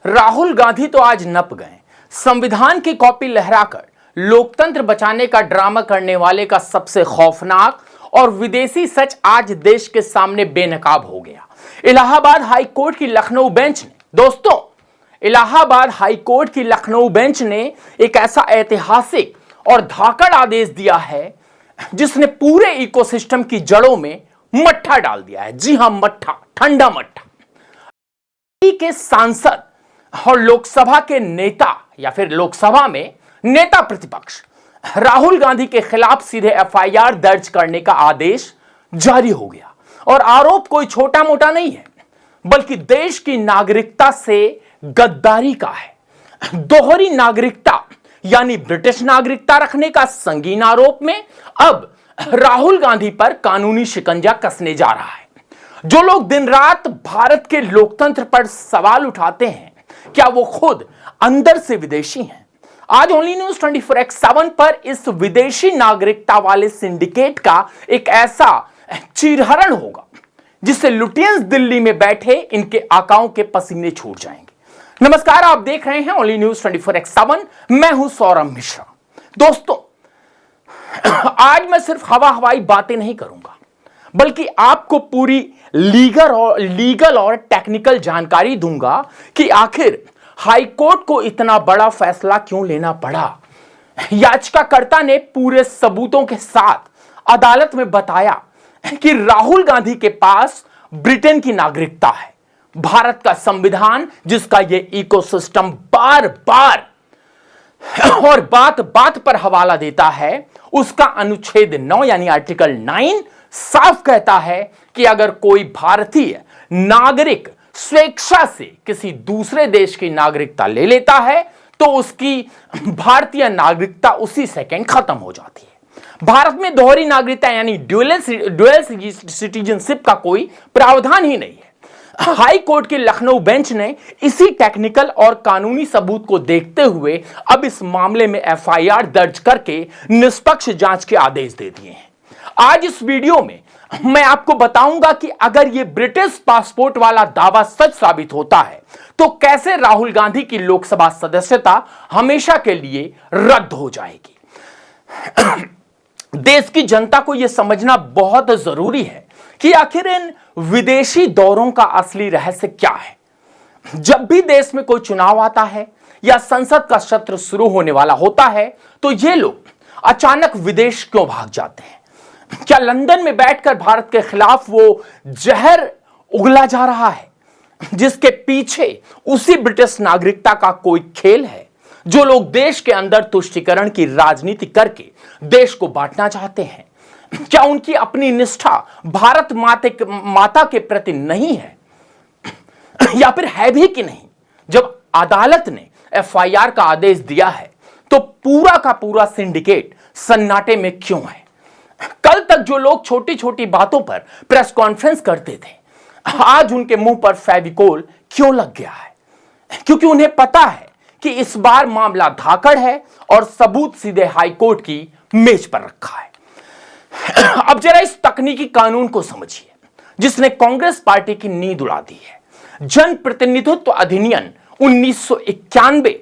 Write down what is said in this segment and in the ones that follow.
राहुल गांधी तो आज नप गए। संविधान की कॉपी लहराकर लोकतंत्र बचाने का ड्रामा करने वाले का सबसे खौफनाक और विदेशी सच आज देश के सामने बेनकाब हो गया। इलाहाबाद हाई कोर्ट की लखनऊ बेंच ने इलाहाबाद हाई कोर्ट की लखनऊ बेंच ने एक ऐसा ऐतिहासिक और धाकड़ आदेश दिया है जिसने पूरे इकोसिस्टम की जड़ों में मट्ठा डाल दिया है। जी हां, मट्ठा, ठंडा मट्ठा। के सांसद और लोकसभा के नेता या फिर लोकसभा में नेता प्रतिपक्ष राहुल गांधी के खिलाफ सीधे एफआईआर दर्ज करने का आदेश जारी हो गया। और आरोप कोई छोटा मोटा नहीं है, बल्कि देश की नागरिकता से गद्दारी का है। दोहरी नागरिकता यानी ब्रिटिश नागरिकता रखने का संगीन आरोप में अब राहुल गांधी पर कानूनी शिकंजा कसने जा रहा है। जो लोग दिन रात भारत के लोकतंत्र पर सवाल उठाते हैं, क्या वो खुद अंदर से विदेशी हैं? आज ओनली न्यूज 24x7 पर इस विदेशी नागरिकता वाले सिंडिकेट का एक ऐसा चीरहरण होगा जिससे लुटियंस दिल्ली में बैठे इनके आकाओं के पसीने छूट जाएंगे। नमस्कार, आप देख रहे हैं ओनली न्यूज 24x7। मैं हूं सौरभ मिश्रा। दोस्तों, आज मैं सिर्फ हवाई बातें नहीं करूंगा, बल्कि आपको पूरी लीगल और टेक्निकल जानकारी दूंगा कि आखिर हाई कोर्ट को इतना बड़ा फैसला क्यों लेना पड़ा। याचिकाकर्ता ने पूरे सबूतों के साथ अदालत में बताया कि राहुल गांधी के पास ब्रिटेन की नागरिकता है। भारत का संविधान, जिसका यह इकोसिस्टम बार बार और बात बात पर हवाला देता है, उसका अनुच्छेद 9 यानी आर्टिकल 9 साफ कहता है कि अगर कोई भारतीय नागरिक स्वेच्छा से किसी दूसरे देश की नागरिकता ले लेता है तो उसकी भारतीय नागरिकता उसी सेकंड खत्म हो जाती है। भारत में दोहरी नागरिकता यानी ड्यूअल सिटीजनशिप का कोई प्रावधान ही नहीं है। हाई कोर्ट की लखनऊ बेंच ने इसी टेक्निकल और कानूनी सबूत को देखते हुए अब इस मामले में एफआईआर दर्ज करके निष्पक्ष जांच के आदेश दे दिए हैं। आज इस वीडियो में मैं आपको बताऊंगा कि अगर यह ब्रिटिश पासपोर्ट वाला दावा सच साबित होता है तो कैसे राहुल गांधी की लोकसभा सदस्यता हमेशा के लिए रद्द हो जाएगी। देश की जनता को यह समझना बहुत जरूरी है कि आखिर इन विदेशी दौरों का असली रहस्य क्या है। जब भी देश में कोई चुनाव आता है या संसद का सत्र शुरू होने वाला होता है तो ये लोग अचानक विदेश क्यों भाग जाते हैं? क्या लंदन में बैठकर भारत के खिलाफ वो जहर उगला जा रहा है जिसके पीछे उसी ब्रिटिश नागरिकता का कोई खेल है? जो लोग देश के अंदर तुष्टीकरण की राजनीति करके देश को बांटना चाहते हैं, क्या उनकी अपनी निष्ठा भारत माता के प्रति नहीं है या फिर है भी कि नहीं? जब अदालत ने एफआईआर का आदेश दिया है तो पूरा का पूरा सिंडिकेट सन्नाटे में क्यों है? कल तक जो लोग छोटी छोटी बातों पर प्रेस कॉन्फ्रेंस करते थे, आज उनके मुंह पर फेविकोल क्यों लग गया है? क्योंकि उन्हें पता है कि इस बार मामला धाकड़ है और सबूत सीधे हाई कोर्ट की मेज पर रखा है। अब जरा इस तकनीकी कानून को समझिए जिसने कांग्रेस पार्टी की नींद उड़ा दी है। जन प्रतिनिधित्व अधिनियम 1991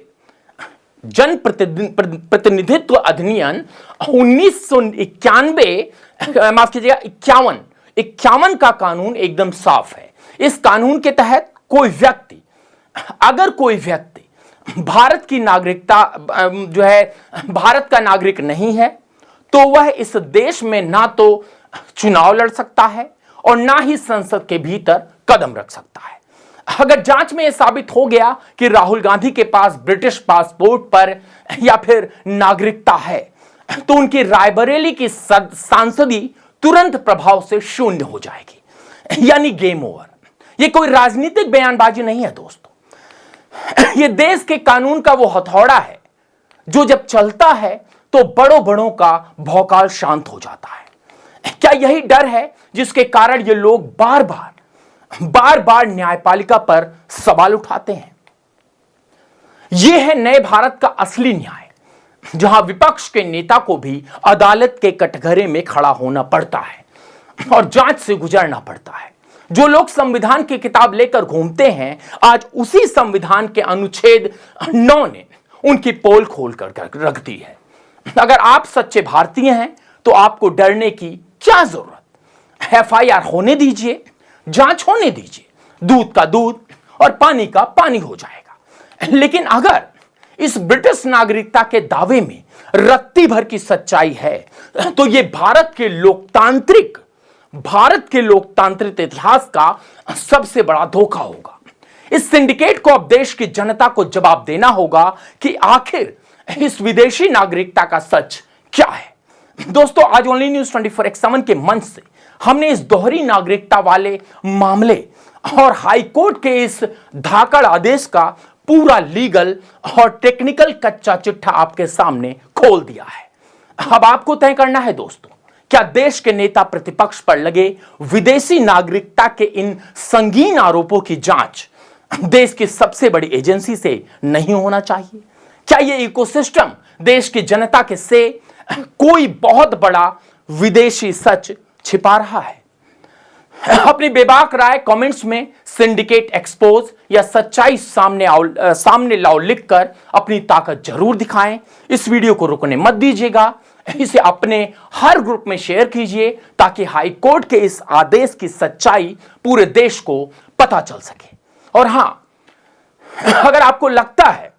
जन प्रतिनिधित्व अधिनियम 1991 माफ कीजिएगा 51 का कानून एकदम साफ है। इस कानून के तहत अगर कोई व्यक्ति भारत की नागरिकता जो है भारत का नागरिक नहीं है तो वह इस देश में ना तो चुनाव लड़ सकता है और ना ही संसद के भीतर कदम रख सकता है। अगर जांच में यह साबित हो गया कि राहुल गांधी के पास ब्रिटिश पासपोर्ट पर या फिर नागरिकता है तो उनकी रायबरेली की सांसदी तुरंत प्रभाव से शून्य हो जाएगी, यानी गेम ओवर। यह कोई राजनीतिक बयानबाजी नहीं है दोस्तों, यह देश के कानून का वो हथौड़ा है जो जब चलता है तो बड़ों बड़ों का भौकाल शांत हो जाता है। क्या यही डर है जिसके कारण ये लोग बार बार न्यायपालिका पर सवाल उठाते हैं? यह है नए भारत का असली न्याय, जहां विपक्ष के नेता को भी अदालत के कटघरे में खड़ा होना पड़ता है और जांच से गुजरना पड़ता है। जो लोग संविधान की किताब लेकर घूमते हैं, आज उसी संविधान के अनुच्छेद 9 ने उनकी पोल खोल कर रख दी है। अगर आप सच्चे भारतीय हैं तो आपको डरने की क्या जरूरत। एफआईआर होने दीजिए, जांच होने दीजिए, दूध का दूध और पानी का पानी हो जाएगा। लेकिन अगर इस ब्रिटिश नागरिकता के दावे में रत्ती भर की सच्चाई है तो यह भारत के लोकतांत्रिक इतिहास का सबसे बड़ा धोखा होगा। इस सिंडिकेट को अब देश की जनता को जवाब देना होगा कि आखिर इस विदेशी नागरिकता का सच क्या है। दोस्तों, आज ओनली न्यूज 24x7 के मंच से हमने इस दोहरी नागरिकता वाले मामले और हाईकोर्ट के इस धाकड़ आदेश का पूरा लीगल और टेक्निकल कच्चा चिट्ठा आपके सामने खोल दिया है। अब आपको तय करना है दोस्तों, क्या देश के नेता प्रतिपक्ष पर लगे विदेशी नागरिकता के इन संगीन आरोपों की जांच देश की सबसे बड़ी एजेंसी से नहीं होना चाहिए? क्या यह इकोसिस्टम देश की जनता के से कोई बहुत बड़ा विदेशी सच छिपा रहा है? अपनी बेबाक राय कमेंट्स में सिंडिकेट एक्सपोज या सच्चाई सामने लाओ लिखकर अपनी ताकत जरूर दिखाएं। इस वीडियो को रुकने मत दीजिएगा, इसे अपने हर ग्रुप में शेयर कीजिए ताकि हाई कोर्ट के इस आदेश की सच्चाई पूरे देश को पता चल सके। और हां, अगर आपको लगता है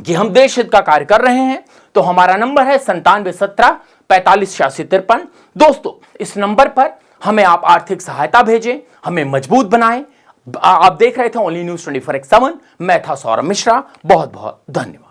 कि हम देश हित का कार्य कर रहे हैं तो हमारा नंबर है 9717 45 86 53। दोस्तों, इस नंबर पर हमें आप आर्थिक सहायता भेजें, हमें मजबूत बनाएं। आप देख रहे थे ओनली न्यूज 24x7। मैं था सौरभ मिश्रा। बहुत बहुत धन्यवाद।